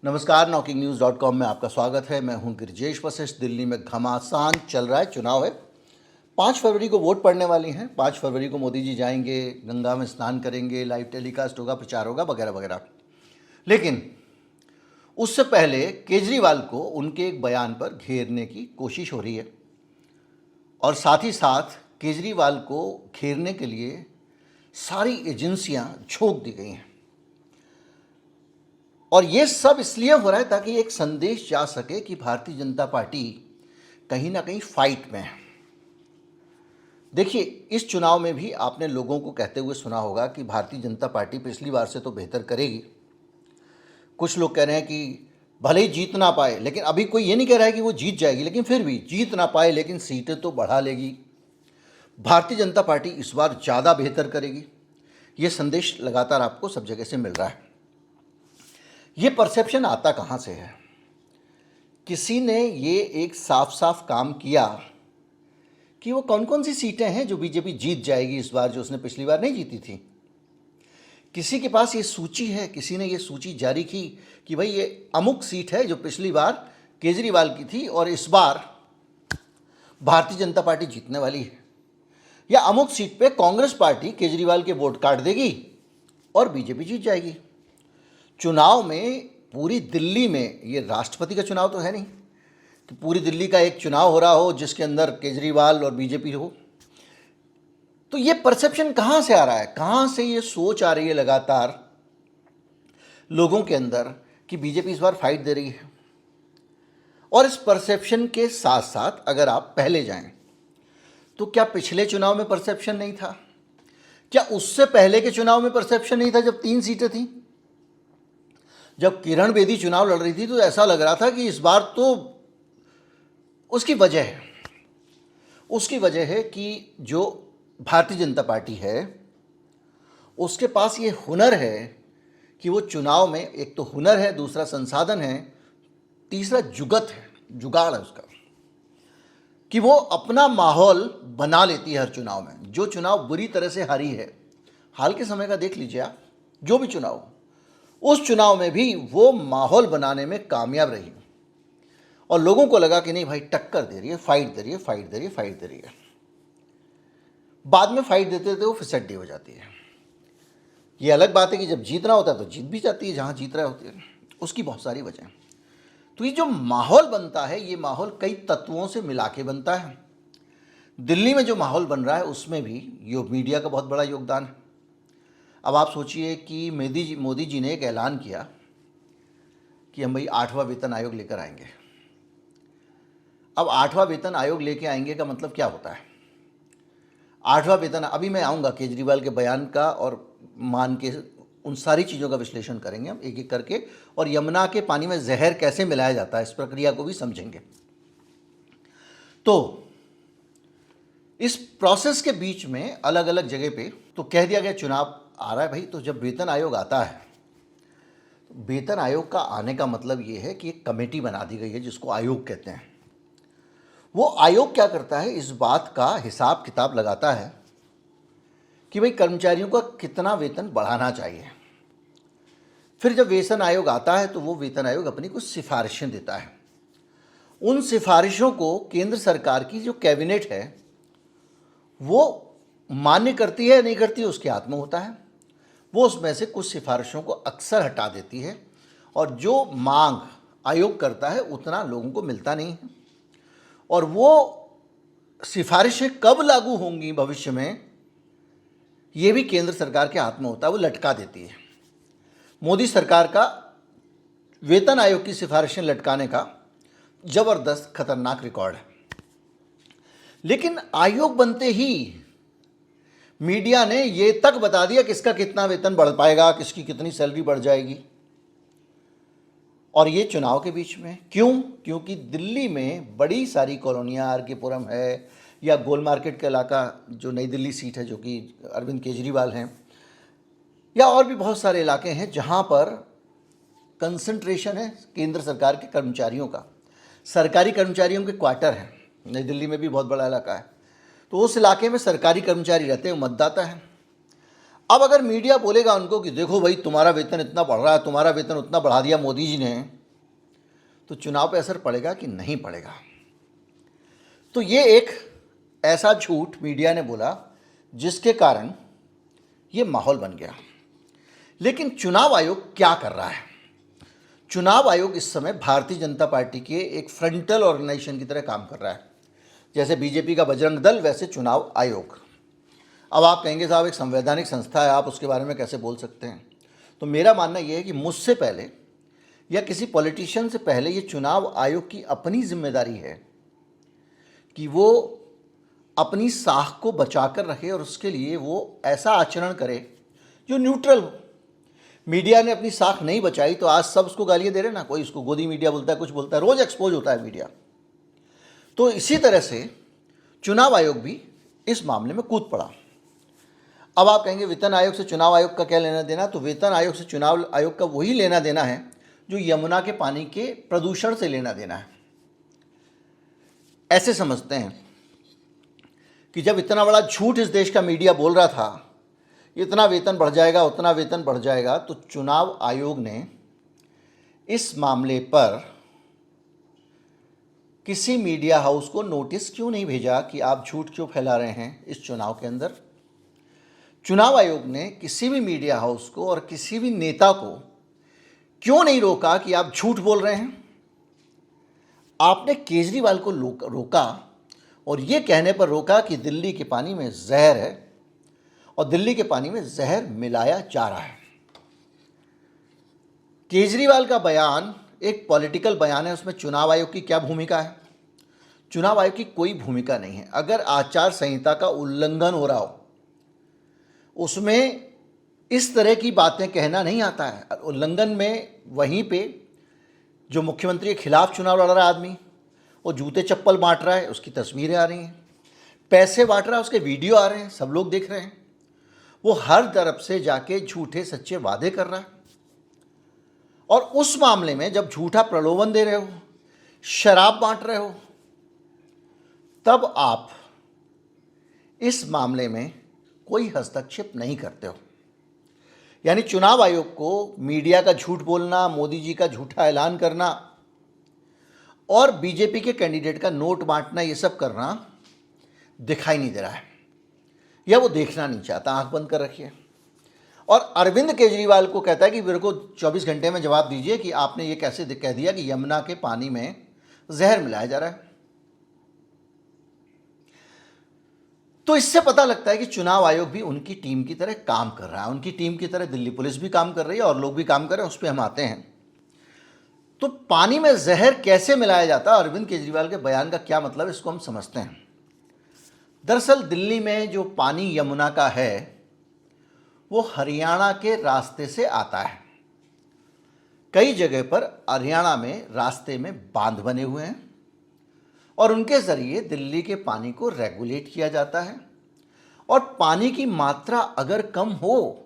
नमस्कार, नॉकिंगन्यूज़.com में आपका स्वागत है। मैं हूं गिरिजेश वशिष्ठ। दिल्ली में घमासान चल रहा है, चुनाव है। 5 फरवरी को वोट पड़ने वाली हैं। 5 फरवरी को मोदी जी जाएंगे, गंगा में स्नान करेंगे, लाइव टेलीकास्ट होगा, प्रचार होगा, वगैरह वगैरह। लेकिन उससे पहले केजरीवाल को उनके एक बयान पर घेरने की कोशिश हो रही है और साथ ही साथ केजरीवाल को घेरने के लिए सारी एजेंसियां झोंक दी गई हैं। और ये सब इसलिए हो रहा है ताकि एक संदेश जा सके कि भारतीय जनता पार्टी कहीं ना कहीं फाइट में है। देखिए, इस चुनाव में भी आपने लोगों को कहते हुए सुना होगा कि भारतीय जनता पार्टी पिछली बार से तो बेहतर करेगी। कुछ लोग कह रहे हैं कि भले ही जीत ना पाए, लेकिन अभी कोई ये नहीं कह रहा है कि वो जीत जाएगी, लेकिन फिर भी जीत ना पाए लेकिन सीटें तो बढ़ा लेगी। भारतीय जनता पार्टी इस बार ज़्यादा बेहतर करेगी। ये संदेश लगातार आपको सब जगह से मिल रहा है। ये परसेप्शन आता कहाँ से है? किसी ने ये एक साफ साफ काम किया कि वो कौन कौन सी सीटें हैं जो बीजेपी जीत जाएगी इस बार, जो उसने पिछली बार नहीं जीती थी। किसी के पास ये सूची है, किसी ने ये सूची जारी की कि भाई ये अमुक सीट है जो पिछली बार केजरीवाल की थी और इस बार भारतीय जनता पार्टी जीतने वाली है, या अमुक सीट पे कांग्रेस पार्टी केजरीवाल के वोट काट देगी और बीजेपी जीत जाएगी। चुनाव में पूरी दिल्ली में, ये राष्ट्रपति का चुनाव तो है नहीं कि पूरी दिल्ली का एक चुनाव हो रहा हो जिसके अंदर केजरीवाल और बीजेपी हो। तो ये परसेप्शन कहाँ से आ रहा है, कहाँ से ये सोच आ रही है लगातार लोगों के अंदर कि बीजेपी इस बार फाइट दे रही है। और इस परसेप्शन के साथ साथ अगर आप पहले जाएं तो क्या पिछले चुनाव में परसेप्शन नहीं था? क्या उससे पहले के चुनाव में परसेप्शन नहीं था जब 3 सीटें थीं? जब किरण बेदी चुनाव लड़ रही थी तो ऐसा लग रहा था कि इस बार तो उसकी वजह है कि जो भारतीय जनता पार्टी है उसके पास ये हुनर है कि वो चुनाव में, एक तो हुनर है, दूसरा संसाधन है, तीसरा जुगत है, जुगाड़ है उसका, कि वो अपना माहौल बना लेती है हर चुनाव में। जो चुनाव बुरी तरह से हारी है, हाल के समय का देख लीजिए आप, जो भी चुनाव, उस चुनाव में भी वो माहौल बनाने में कामयाब रही और लोगों को लगा कि नहीं भाई टक्कर दे रही है, फाइट दे रही है। बाद में फाइट देते देते वो फिसड्डी हो जाती है। ये अलग बात है कि जब जीतना होता है तो जीत भी जाती है, जहाँ जीत रहा होती है। उसकी बहुत सारी वजह। तो ये जो माहौल बनता है, ये माहौल कई तत्वों से मिला के बनता है। दिल्ली में जो माहौल बन रहा है उसमें भी मीडिया का बहुत बड़ा योगदान है। अब आप सोचिए कि मोदी जी ने एक ऐलान किया कि हम भाई 8वां वेतन आयोग लेकर आएंगे। अब 8वां वेतन आयोग लेके आएंगे का मतलब क्या होता है? 8वां वेतन, अभी मैं आऊँगा केजरीवाल के बयान का और मान के उन सारी चीज़ों का विश्लेषण करेंगे हम एक एक करके, और यमुना के पानी में जहर कैसे मिलाया जाता है इस प्रक्रिया को भी समझेंगे। तो इस प्रोसेस के बीच में अलग अलग जगह पे तो कह दिया गया चुनाव आ रहा है भाई, तो जब वेतन आयोग आता है, तो वेतन आयोग का आने का मतलब ये है कि एक कमेटी बना दी गई है जिसको आयोग कहते हैं। वो आयोग क्या करता है, इस बात का हिसाब किताब लगाता है कि भाई कर्मचारियों का कितना वेतन बढ़ाना चाहिए। फिर जब वेतन आयोग आता है तो वो वेतन आयोग अपनी कुछ सिफारिशें देता है। उन सिफारिशों को केंद्र सरकार की जो कैबिनेट है वो मान्य करती है, नहीं करती है उसके हाथ में होता है। वो उसमें से कुछ सिफारिशों को अक्सर हटा देती है और जो मांग आयोग करता है उतना लोगों को मिलता नहीं है। और वो सिफारिशें कब लागू होंगी भविष्य में, ये भी केंद्र सरकार के हाथ में होता है, वो लटका देती है। मोदी सरकार का वेतन आयोग की सिफारिशें लटकाने का जबरदस्त खतरनाक रिकॉर्ड है। लेकिन आयोग बनते ही मीडिया ने ये तक बता दिया किसका कितना वेतन बढ़ पाएगा, किसकी कितनी सैलरी बढ़ जाएगी, और ये चुनाव के बीच में। क्यों? क्योंकि दिल्ली में बड़ी सारी कॉलोनियाँ, आर के पुरम है या गोल मार्केट का इलाका जो नई दिल्ली सीट है जो कि अरविंद केजरीवाल हैं, या और भी बहुत सारे इलाके हैं जहाँ पर कंसंट्रेशन है केंद्र सरकार के कर्मचारियों का, सरकारी कर्मचारियों के क्वार्टर हैं। नई दिल्ली में भी बहुत बड़ा इलाका है, तो उस इलाके में सरकारी कर्मचारी रहते हैं, मतदाता हैं। अब अगर मीडिया बोलेगा उनको कि देखो भाई तुम्हारा वेतन इतना बढ़ रहा है, तुम्हारा वेतन उतना बढ़ा दिया मोदी जी ने, तो चुनाव पे असर पड़ेगा कि नहीं पड़ेगा? तो ये एक ऐसा झूठ मीडिया ने बोला जिसके कारण ये माहौल बन गया। लेकिन चुनाव आयोग क्या कर रहा है? चुनाव आयोग इस समय भारतीय जनता पार्टी के एक फ्रंटल ऑर्गेनाइजेशन की तरह काम कर रहा है। जैसे बीजेपी का बजरंग दल, वैसे चुनाव आयोग। अब आप कहेंगे साहब एक संवैधानिक संस्था है, आप उसके बारे में कैसे बोल सकते हैं? तो मेरा मानना यह है कि मुझसे पहले या किसी पॉलिटिशियन से पहले ये चुनाव आयोग की अपनी जिम्मेदारी है कि वो अपनी साख को बचाकर रखे और उसके लिए वो ऐसा आचरण करे जो न्यूट्रल हो। मीडिया ने अपनी साख नहीं बचाई तो आज सब उसको गालियाँ दे रहे ना, कोई उसको गोदी मीडिया बोलता है, कुछ बोलता है, रोज़ एक्सपोज होता है मीडिया। तो इसी तरह से चुनाव आयोग भी इस मामले में कूद पड़ा। अब आप कहेंगे वेतन आयोग से चुनाव आयोग का क्या लेना देना? तो वेतन आयोग से चुनाव आयोग का वही लेना देना है जो यमुना के पानी के प्रदूषण से लेना देना है। ऐसे समझते हैं कि जब इतना बड़ा झूठ इस देश का मीडिया बोल रहा था, इतना वेतन बढ़ जाएगा, उतना वेतन बढ़ जाएगा, तो चुनाव आयोग ने इस मामले पर किसी मीडिया हाउस को नोटिस क्यों नहीं भेजा कि आप झूठ क्यों फैला रहे हैं इस चुनाव के अंदर? चुनाव आयोग ने किसी भी मीडिया हाउस को और किसी भी नेता को क्यों नहीं रोका कि आप झूठ बोल रहे हैं? आपने केजरीवाल को रोका और ये कहने पर रोका कि दिल्ली के पानी में जहर है और दिल्ली के पानी में जहर मिलाया जा रहा है। केजरीवाल का बयान एक पॉलिटिकल बयान है, उसमें चुनाव आयोग की क्या भूमिका है? चुनाव आयोग की कोई भूमिका नहीं है। अगर आचार संहिता का उल्लंघन हो रहा हो, उसमें इस तरह की बातें कहना नहीं आता है। उल्लंघन में वहीं पे जो मुख्यमंत्री के खिलाफ चुनाव लड़ रहा आदमी, वो जूते चप्पल बांट रहा है, उसकी तस्वीरें आ रही हैं, पैसे बांट रहा है, उसके वीडियो आ रहे हैं, सब लोग देख रहे हैं। वो हर तरफ से जाके झूठे सच्चे वादे कर रहा है। और उस मामले में जब झूठा प्रलोभन दे रहे हो, शराब बांट रहे हो, तब आप इस मामले में कोई हस्तक्षेप नहीं करते हो। यानी चुनाव आयोग को मीडिया का झूठ बोलना, मोदी जी का झूठा ऐलान करना और बीजेपी के कैंडिडेट का नोट बांटना, ये सब करना दिखाई नहीं दे रहा है या वो देखना नहीं चाहता, आंख बंद कर रखिए। और अरविंद केजरीवाल को कहता है कि मेरे को 24 घंटे में जवाब दीजिए कि आपने ये कैसे कह दिया कि यमुना के पानी में जहर मिलाया जा रहा है। तो इससे पता लगता है कि चुनाव आयोग भी उनकी टीम की तरह काम कर रहा है, उनकी टीम की तरह दिल्ली पुलिस भी काम कर रही है और लोग भी काम कर रहे हैं, उस पर हम आते हैं। तो पानी में जहर कैसे मिलाया जाता है, अरविंद केजरीवाल के बयान का क्या मतलब है, इसको हम समझते हैं। दरअसल दिल्ली में जो पानी यमुना का है वो हरियाणा के रास्ते से आता है। कई जगह पर हरियाणा में रास्ते में बांध बने हुए हैं और उनके ज़रिए दिल्ली के पानी को रेगुलेट किया जाता है। और पानी की मात्रा अगर कम हो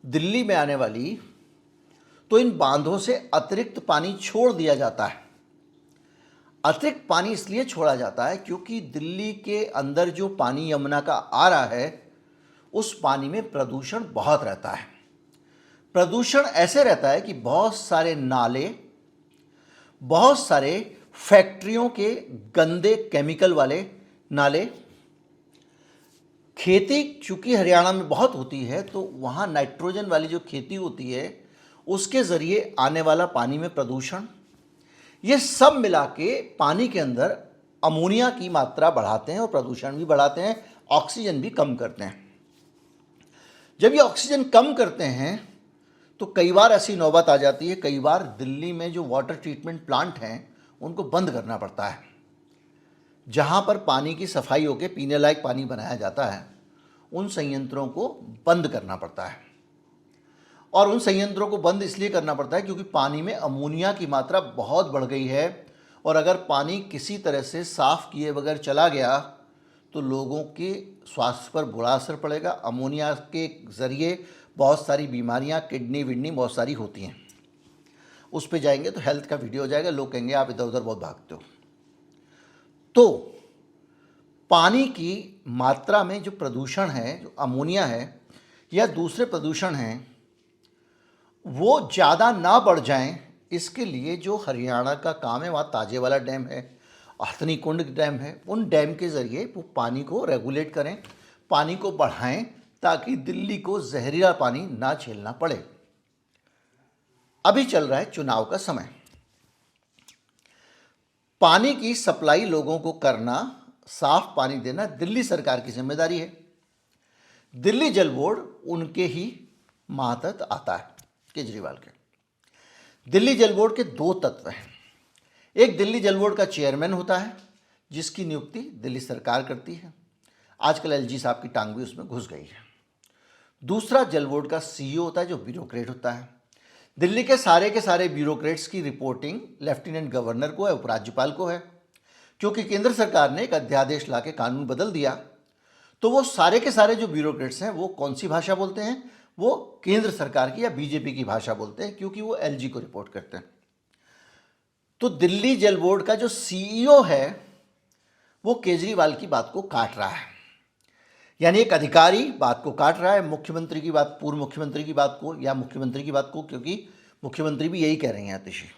दिल्ली में आने वाली, तो इन बांधों से अतिरिक्त पानी छोड़ दिया जाता है। अतिरिक्त पानी इसलिए छोड़ा जाता है क्योंकि दिल्ली के अंदर जो पानी यमुना का आ रहा है उस पानी में प्रदूषण बहुत रहता है। प्रदूषण ऐसे रहता है कि बहुत सारे नाले, बहुत सारे फैक्ट्रियों के गंदे केमिकल वाले नाले, खेती चूँकि हरियाणा में बहुत होती है तो वहाँ नाइट्रोजन वाली जो खेती होती है उसके ज़रिए आने वाला पानी में प्रदूषण, ये सब मिला के पानी के अंदर अमोनिया की मात्रा बढ़ाते हैं और प्रदूषण भी बढ़ाते हैं, ऑक्सीजन भी कम करते हैं। जब ये ऑक्सीजन कम करते हैं तो कई बार ऐसी नौबत आ जाती है, कई बार दिल्ली में जो वाटर ट्रीटमेंट प्लांट हैं उनको बंद करना पड़ता है। जहाँ पर पानी की सफाई होकर पीने लायक पानी बनाया जाता है उन संयंत्रों को बंद करना पड़ता है। और उन संयंत्रों को बंद इसलिए करना पड़ता है क्योंकि पानी में अमोनिया की मात्रा बहुत बढ़ गई है और अगर पानी किसी तरह से साफ़ किए बगैर चला गया तो लोगों के स्वास्थ्य पर बुरा असर पड़ेगा। अमोनिया के ज़रिए बहुत सारी बीमारियां, किडनी विडनी बहुत सारी होती हैं। उस पे जाएंगे तो हेल्थ का वीडियो हो जाएगा, लोग कहेंगे आप इधर उधर बहुत भागते हो। तो पानी की मात्रा में जो प्रदूषण है, जो अमोनिया है, या दूसरे प्रदूषण हैं वो ज़्यादा ना बढ़ जाएं, इसके लिए जो हरियाणा का काम है, वहाँ ताजेवाला डैम है, हथनी कुंड डैम है, उन डैम के ज़रिए वो पानी को रेगुलेट करें, पानी को बढ़ाएं, ताकि दिल्ली को जहरीला पानी ना झेलना पड़े। अभी चल रहा है चुनाव का समय, पानी की सप्लाई लोगों को करना, साफ पानी देना दिल्ली सरकार की जिम्मेदारी है। दिल्ली जल बोर्ड उनके ही मातहत आता है, केजरीवाल के। दिल्ली जल बोर्ड के दो तत्व हैं। एक दिल्ली जल बोर्ड का चेयरमैन होता है, जिसकी नियुक्ति दिल्ली सरकार करती है। आजकल एलजी साहब की टांग भी उसमें घुस गई है। दूसरा जल बोर्ड का सीईओ होता है, जो ब्यूरोक्रेट होता है। दिल्ली के सारे ब्यूरोक्रेट्स की रिपोर्टिंग लेफ्टिनेंट गवर्नर को है, उपराज्यपाल को है। क्योंकि केंद्र सरकार ने एक अध्यादेश ला के कानून बदल दिया, तो वो सारे के सारे जो ब्यूरोक्रेट्स हैं वो कौन सी भाषा बोलते हैं? वो केंद्र सरकार की या बीजेपी की भाषा बोलते हैं, क्योंकि वो एलजी को रिपोर्ट करते हैं। तो दिल्ली जल बोर्ड का जो सीईओ है वो केजरीवाल की बात को काट रहा है, यानी एक अधिकारी बात को काट रहा है, मुख्यमंत्री की बात, पूर्व मुख्यमंत्री की बात को या मुख्यमंत्री की बात को, क्योंकि मुख्यमंत्री भी यही कह रहे हैं आतिशी,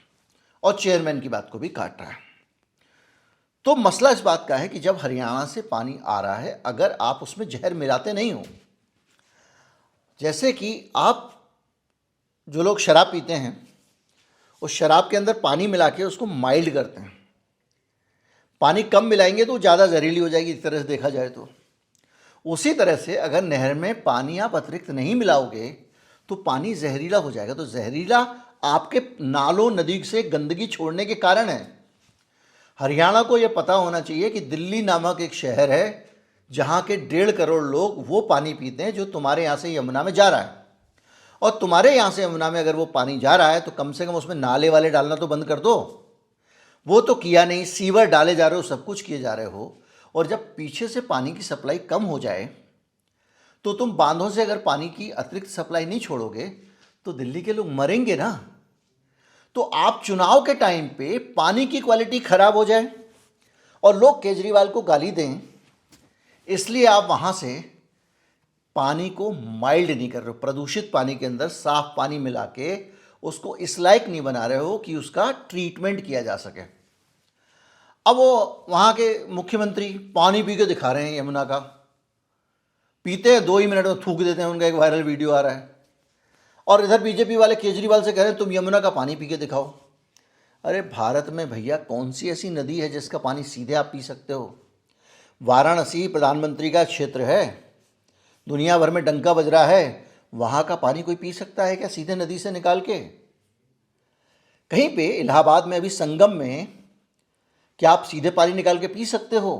और चेयरमैन की बात को भी काट रहा है। तो मसला इस बात का है कि जब हरियाणा से पानी आ रहा है, अगर आप उसमें जहर मिलाते नहीं हो, जैसे कि आप जो लोग शराब पीते हैं उस शराब के अंदर पानी मिला के उसको माइल्ड करते हैं, पानी कम मिलाएंगे तो ज़्यादा जहरीली हो जाएगी, इस तरह से देखा जाए तो। उसी तरह से अगर नहर में पानी आप अतिरिक्त नहीं मिलाओगे तो पानी जहरीला हो जाएगा। तो जहरीला आपके नालों नदी से गंदगी छोड़ने के कारण है। हरियाणा को यह पता होना चाहिए कि दिल्ली नामक एक शहर है जहाँ के 1.5 करोड़ लोग वो पानी पीते हैं जो तुम्हारे यहाँ से यमुना में जा रहा है। और तुम्हारे यहाँ से यमुना में अगर वो पानी जा रहा है तो कम से कम उसमें नाले वाले डालना तो बंद कर दो। वो तो किया नहीं, सीवर डाले जा रहे हो, सब कुछ किए जा रहे हो। और जब पीछे से पानी की सप्लाई कम हो जाए तो तुम बांधों से अगर पानी की अतिरिक्त सप्लाई नहीं छोड़ोगे तो दिल्ली के लोग मरेंगे ना। तो आप चुनाव के टाइम पे पानी की क्वालिटी खराब हो जाए और लोग केजरीवाल को गाली दें, इसलिए आप वहाँ से पानी को माइल्ड नहीं कर रहे हो, प्रदूषित पानी के अंदर साफ पानी मिला के उसको इस लायक नहीं बना रहे हो कि उसका ट्रीटमेंट किया जा सके। अब वो वहाँ के मुख्यमंत्री पानी पी के दिखा रहे हैं यमुना का, पीते हैं 2 ही मिनट में थूक देते हैं, उनका एक वायरल वीडियो आ रहा है। और इधर बीजेपी वाले केजरीवाल से कह रहे हैं तुम यमुना का पानी पी के दिखाओ। अरे भारत में भैया कौन सी ऐसी नदी है जिसका पानी सीधे आप पी सकते हो? वाराणसी प्रधानमंत्री का क्षेत्र है, दुनिया भर में डंका बज रहा है, वहाँ का पानी कोई पी सकता है क्या सीधे नदी से निकाल के? कहीं पे इलाहाबाद में अभी संगम में क्या आप सीधे पानी निकाल के पी सकते हो?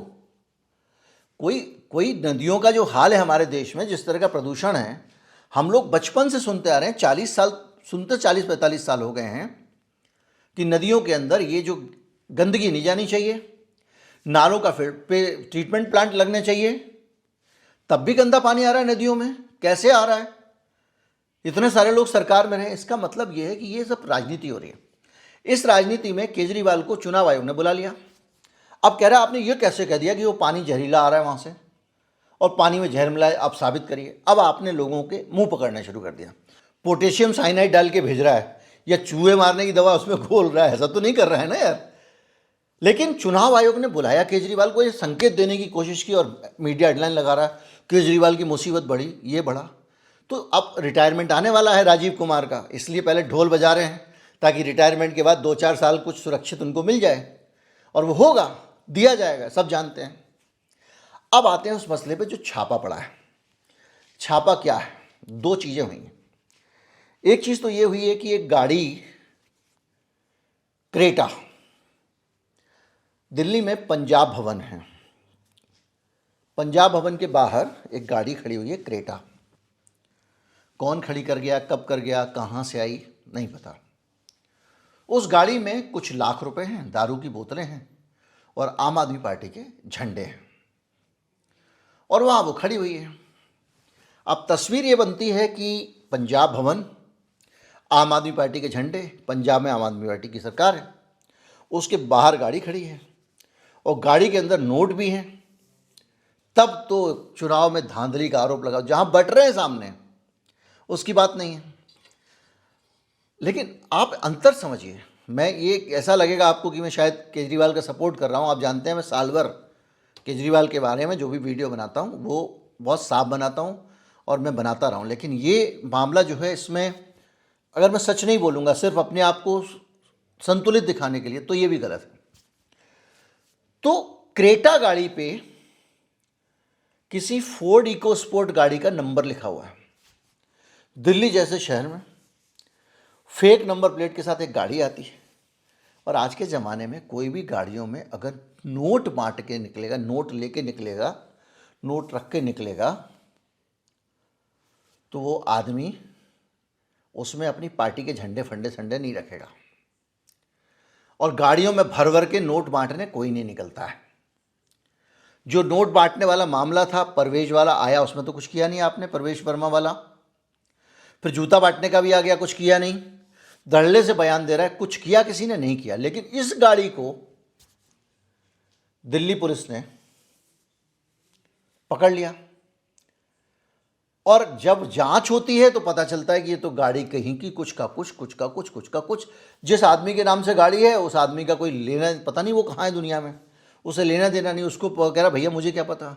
कोई नदियों का जो हाल है हमारे देश में, जिस तरह का प्रदूषण है, हम लोग बचपन से सुनते आ रहे हैं, 40 साल सुनते, 40-45 साल हो गए हैं कि नदियों के अंदर ये जो गंदगी नहीं जानी चाहिए, नालों का फिर पे ट्रीटमेंट प्लांट लगने चाहिए, तब भी गंदा पानी आ रहा है नदियों में। कैसे आ रहा है? इतने सारे लोग सरकार में रहे। इसका मतलब ये है कि ये सब राजनीति हो रही है। इस राजनीति में केजरीवाल को चुनाव आयोग ने बुला लिया। अब कह रहा है आपने ये कैसे कह दिया कि वो पानी जहरीला आ रहा है वहाँ से और पानी में जहर मिला है, आप साबित करिए। अब आपने लोगों के मुंह पकड़ना शुरू कर दिया, पोटेशियम साइनाइड डाल के भेज रहा है या चूहे मारने की दवा उसमें घोल रहा है, ऐसा तो नहीं कर रहा है ना यार। लेकिन चुनाव आयोग ने बुलाया केजरीवाल को, ये संकेत देने की कोशिश की और मीडिया हेडलाइन लगा रहा है केजरीवाल की मुसीबत बढ़ी, ये बढ़ा। तो अब रिटायरमेंट आने वाला है राजीव कुमार का, इसलिए पहले ढोल बजा रहे हैं ताकि रिटायरमेंट के बाद 2-4 साल कुछ सुरक्षित उनको मिल जाए, और वो होगा, दिया जाएगा, सब जानते हैं। अब आते हैं उस मसले पे जो छापा पड़ा है। छापा क्या है? 2 चीज़ें हुई हैं। एक चीज़ तो ये हुई है कि एक गाड़ी क्रेटा, दिल्ली में पंजाब भवन है, पंजाब भवन के बाहर एक गाड़ी खड़ी हुई है क्रेटा। कौन खड़ी कर गया, कब कर गया, कहाँ से आई, नहीं पता। उस गाड़ी में कुछ लाख रुपए हैं, दारू की बोतलें हैं और आम आदमी पार्टी के झंडे हैं, और वहाँ वो खड़ी हुई है। अब तस्वीर ये बनती है कि पंजाब भवन, आम आदमी पार्टी के झंडे, पंजाब में आम आदमी पार्टी की सरकार है, उसके बाहर गाड़ी खड़ी है और गाड़ी के अंदर नोट भी हैं। तब तो चुनाव में धांधली का आरोप लगा, जहाँ बट रहे हैं सामने उसकी बात नहीं है। लेकिन आप अंतर समझिए, मैं ये ऐसा लगेगा आपको कि मैं शायद केजरीवाल का सपोर्ट कर रहा हूँ। आप जानते हैं मैं साल भर केजरीवाल के बारे में जो भी वीडियो बनाता हूँ वो बहुत साफ बनाता हूँ और मैं बनाता रहा हूँ। लेकिन ये मामला जो है, इसमें अगर मैं सच नहीं बोलूँगा सिर्फ अपने आप को संतुलित दिखाने के लिए, तो ये भी गलत है। तो क्रेटा गाड़ी पे किसी फोर्ड इको स्पोर्ट गाड़ी का नंबर लिखा हुआ है। दिल्ली जैसे शहर में फेक नंबर प्लेट के साथ एक गाड़ी आती है, और आज के ज़माने में कोई भी गाड़ियों में अगर नोट बांट के निकलेगा, नोट लेके निकलेगा, नोट रख के निकलेगा, तो वो आदमी उसमें अपनी पार्टी के झंडे फंडे संडे नहीं रखेगा। और गाड़ियों में भर भर के नोट बांटने कोई नहीं निकलता है। जो नोट बांटने वाला मामला था, परवेज वाला आया, उसमें तो कुछ किया नहीं आपने, परवेश वर्मा वाला। फिर जूता बांटने का भी आ गया, कुछ किया नहीं। धड़ल्ले से बयान दे रहा है कुछ किया किसी ने नहीं किया। लेकिन इस गाड़ी को दिल्ली पुलिस ने पकड़ लिया, और जब जांच होती है तो पता चलता है कि ये तो गाड़ी कहीं की कुछ का कुछ, कुछ का कुछ, कुछ का कुछ। जिस आदमी के नाम से गाड़ी है उस आदमी का कोई लेना, पता नहीं वो कहाँ है दुनिया में, उसे लेना देना नहीं। उसको कह रहा भैया मुझे क्या पता,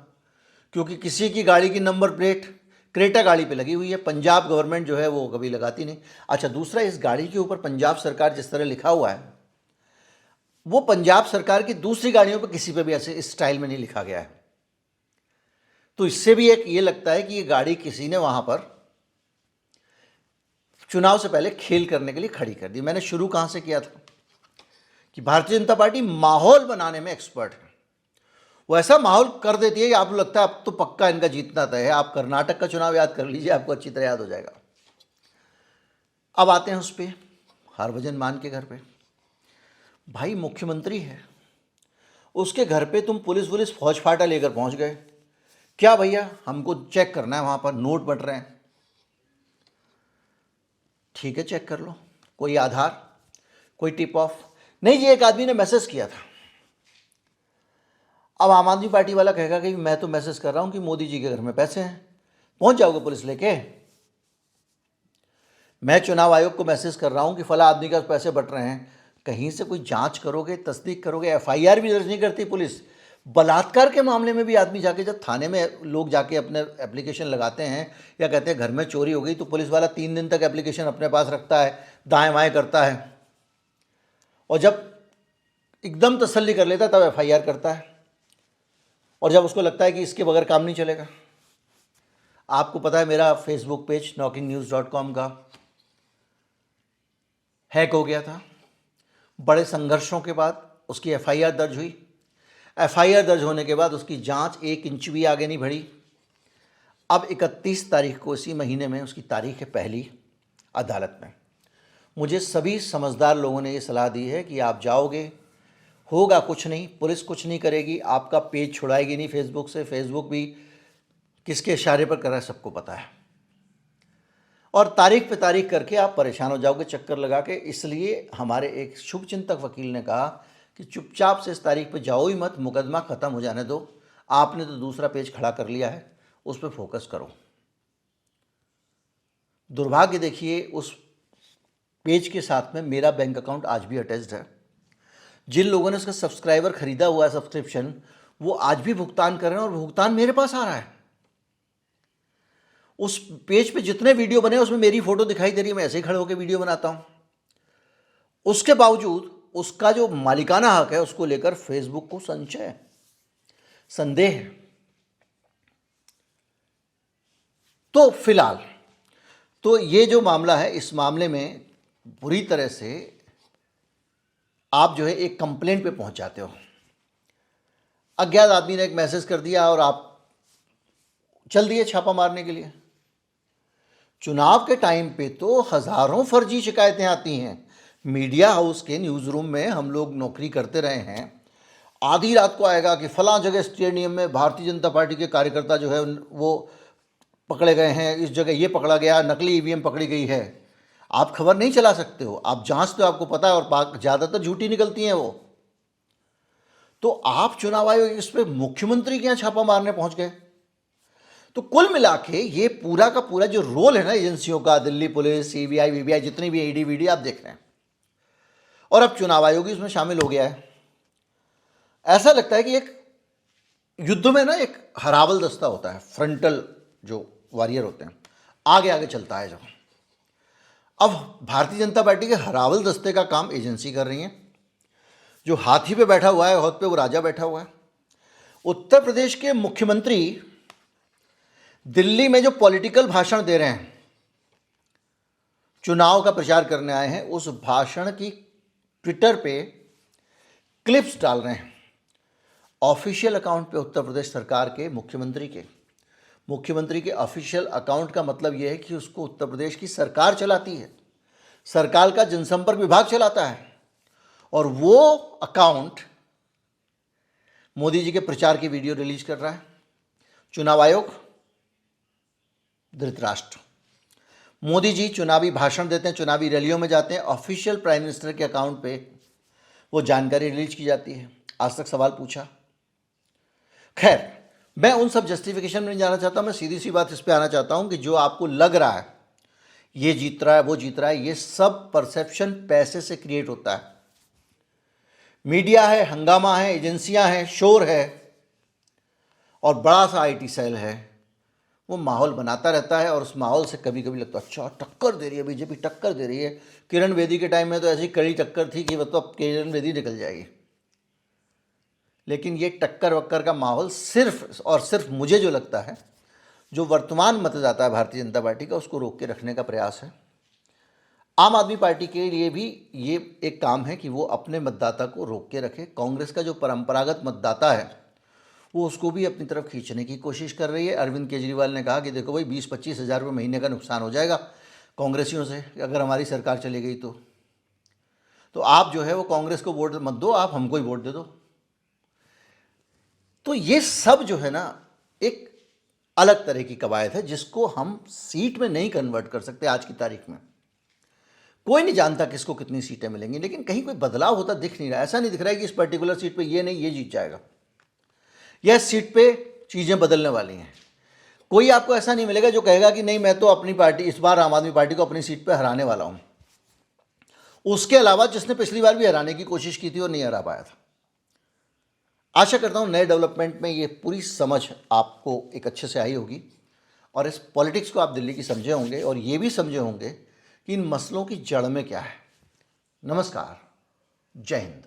क्योंकि किसी की गाड़ी की नंबर प्लेट क्रेटा गाड़ी पे लगी हुई है। पंजाब गवर्नमेंट जो है वो कभी लगाती नहीं। अच्छा, दूसरा, इस गाड़ी के ऊपर पंजाब सरकार जिस तरह लिखा हुआ है, वो पंजाब सरकार की दूसरी गाड़ियों पर किसी पे भी ऐसे इस स्टाइल में नहीं लिखा गया है। तो इससे भी एक ये लगता है कि ये गाड़ी किसी ने वहां पर चुनाव से पहले खेल करने के लिए खड़ी कर दी। मैंने शुरू कहां से किया था कि भारतीय जनता पार्टी माहौल बनाने में एक्सपर्ट है। वो ऐसा माहौल कर देती है कि आपको लगता है अब तो पक्का इनका जीतना तय है। आप कर्नाटक का चुनाव याद कर लीजिए, आपको अच्छी तरह याद हो जाएगा। अब आते हैं उस पर, हरभजन मान के घर पे। भाई मुख्यमंत्री है, उसके घर पे तुम पुलिस फौज फाटा लेकर पहुंच गए। क्या भैया हमको चेक करना है, वहां पर नोट बट रहे हैं। ठीक है, चेक कर लो। कोई आधार, कोई टिप ऑफ नहीं जी। एक आदमी ने मैसेज किया था। अब आम आदमी पार्टी वाला कहेगा कि मैं तो मैसेज कर रहा हूं कि मोदी जी के घर में पैसे हैं, पहुंच जाओगे पुलिस लेके। मैं चुनाव आयोग को मैसेज कर रहा हूं कि फला आदमी का पैसे बट रहे हैं, कहीं से कोई जांच करोगे, तस्दीक करोगे। एफआईआर भी दर्ज नहीं करती पुलिस। बलात्कार के मामले में भी आदमी जाके, जब थाने में लोग जाके अपने एप्लीकेशन लगाते हैं या कहते हैं घर में चोरी हो गई, तो पुलिस वाला 3 दिन तक एप्लीकेशन अपने पास रखता है, दाएं बाएं करता है, और जब एकदम तसल्ली कर लेता है तब एफआईआर करता है। और जब उसको लगता है कि इसके बगैर काम नहीं चलेगा। आपको पता है मेरा फेसबुक पेज knockinnews.com का हैक हो गया था। बड़े संघर्षों के बाद उसकी एफआईआर दर्ज हुई। एफआईआर दर्ज होने के बाद उसकी जांच 1 इंच भी आगे नहीं बढ़ी। अब 31 तारीख को, इसी महीने में उसकी तारीख है पहली अदालत में। मुझे सभी समझदार लोगों ने ये सलाह दी है कि आप जाओगे, होगा कुछ नहीं, पुलिस कुछ नहीं करेगी, आपका पेज छुड़ाएगी नहीं फेसबुक से। फेसबुक भी किसके इशारे पर कर रहा है सबको पता है। और तारीख पे तारीख करके आप परेशान हो जाओगे चक्कर लगा के। इसलिए हमारे एक शुभचिंतक वकील ने कहा कि चुपचाप से इस तारीख पे जाओ ही मत, मुकदमा ख़त्म हो जाने दो। आपने तो दूसरा पेज खड़ा कर लिया है, उस पर फोकस करो। दुर्भाग्य देखिए, उस पेज के साथ में मेरा बैंक अकाउंट आज भी अटैच्ड है। जिन लोगों ने उसका सब्सक्राइबर खरीदा हुआ है, सब्सक्रिप्शन, वो आज भी भुगतान कर रहे हैं और भुगतान मेरे पास आ रहा है। उस पेज पे जितने वीडियो बने उसमें मेरी फोटो दिखाई दे रही है, मैं ऐसे ही खड़े होकर वीडियो बनाता हूं। उसके बावजूद उसका जो मालिकाना हक है उसको लेकर फेसबुक को संदेह है। तो फिलहाल तो ये जो मामला है, इस मामले में बुरी तरह से आप जो है एक कंप्लेंट पे पहुंच जाते हो। अज्ञात आदमी ने एक मैसेज कर दिया और आप चल दिए छापा मारने के लिए। चुनाव के टाइम पे तो हजारों फर्जी शिकायतें आती हैं। मीडिया हाउस के न्यूज़ रूम में हम लोग नौकरी करते रहे हैं। आधी रात को आएगा कि फलां जगह स्टेडियम में भारतीय जनता पार्टी के कार्यकर्ता जो है वो पकड़े गए हैं, इस जगह ये पकड़ा गया, नकली ईवीएम पकड़ी गई है। आप खबर नहीं चला सकते हो, आप जांच तो आपको पता है, और ज़्यादातर झूठी निकलती हैं वो। तो आप चुनाव आयोग इस पर मुख्यमंत्री के यहाँ छापा मारने पहुंच गए। तो कुल मिला के ये पूरा का पूरा जो रोल है ना एजेंसियों का, दिल्ली पुलिस, सीबीआई, वीबीआई, जितनी भी ईडी वीडी आप देख रहे हैं, और अब चुनाव आयोग भी इसमें शामिल हो गया है। ऐसा लगता है कि एक युद्ध में ना एक हरावल दस्ता होता है, फ्रंटल जो वॉरियर होते हैं, आगे आगे चलता है जब। अब भारतीय जनता पार्टी के हरावल दस्ते का काम एजेंसी कर रही है। जो हाथी पे बैठा हुआ है, हौद पे वो राजा बैठा हुआ है। उत्तर प्रदेश के मुख्यमंत्री दिल्ली में जो पॉलिटिकल भाषण दे रहे हैं, चुनाव का प्रचार करने आए हैं, उस भाषण की ट्विटर पे क्लिप्स डाल रहे हैं ऑफिशियल अकाउंट पे उत्तर प्रदेश सरकार के मुख्यमंत्री के ऑफिशियल अकाउंट का मतलब यह है कि उसको उत्तर प्रदेश की सरकार चलाती है, सरकार का जनसंपर्क विभाग चलाता है, और वो अकाउंट मोदी जी के प्रचार की वीडियो रिलीज कर रहा है। चुनाव आयोग धृतराष्ट्र। मोदी जी चुनावी भाषण देते हैं, चुनावी रैलियों में जाते हैं, ऑफिशियल प्राइम मिनिस्टर के अकाउंट पे वो जानकारी रिलीज की जाती है। आज तक सवाल पूछा। खैर, मैं उन सब जस्टिफिकेशन में नहीं जाना चाहता, मैं सीधी सी बात इस पे आना चाहता हूं कि जो आपको लग रहा है ये जीत रहा है, वो जीत रहा है, ये सब परसेप्शन पैसे से क्रिएट होता है। मीडिया है, हंगामा है, एजेंसियां हैं, शोर है, और बड़ा सा आईटी सेल है, वो माहौल बनाता रहता है। और उस माहौल से कभी कभी लगता है अच्छा टक्कर दे रही है बीजेपी, टक्कर दे रही है। किरण बेदी के टाइम में तो ऐसी कड़ी टक्कर थी कि मतलब किरण बेदी निकल जाएगी। लेकिन ये टक्कर वक्कर का माहौल सिर्फ और सिर्फ मुझे जो लगता है, जो वर्तमान मतदाता है भारतीय जनता पार्टी का, उसको रोक के रखने का प्रयास है। आम आदमी पार्टी के लिए भी ये एक काम है कि वो अपने मतदाता को रोक के रखे। कांग्रेस का जो परंपरागत मतदाता है वो उसको भी अपनी तरफ खींचने की कोशिश कर रही है। अरविंद केजरीवाल ने कहा कि देखो भाई 20-25 हज़ार रुपये महीने का नुकसान हो जाएगा कांग्रेसियों से अगर हमारी सरकार चली गई तो आप जो है वो कांग्रेस को वोट मत दो, आप हमको ही वोट दे दो। तो ये सब जो है ना एक अलग तरह की कवायद है जिसको हम सीट में नहीं कन्वर्ट कर सकते। आज की तारीख में कोई नहीं जानता किसको कितनी सीटें मिलेंगी, लेकिन कहीं कोई बदलाव होता दिख नहीं रहा। ऐसा नहीं दिख रहा है कि इस पर्टिकुलर सीट पे ये नहीं ये जीत जाएगा, यह सीट पे चीज़ें बदलने वाली हैं। कोई आपको ऐसा नहीं मिलेगा जो कहेगा कि नहीं मैं तो अपनी पार्टी, इस बार आम आदमी पार्टी को अपनी सीट पे हराने वाला हूं, उसके अलावा जिसने पिछली बार भी हराने की कोशिश की थी और नहीं हरा पाया था। आशा करता हूं नए डेवलपमेंट में ये पूरी समझ आपको एक अच्छे से आई होगी और इस पॉलिटिक्स को आप दिल्ली की समझे होंगे और ये भी समझे होंगे कि इन मसलों की जड़ में क्या है। नमस्कार, जय हिंद।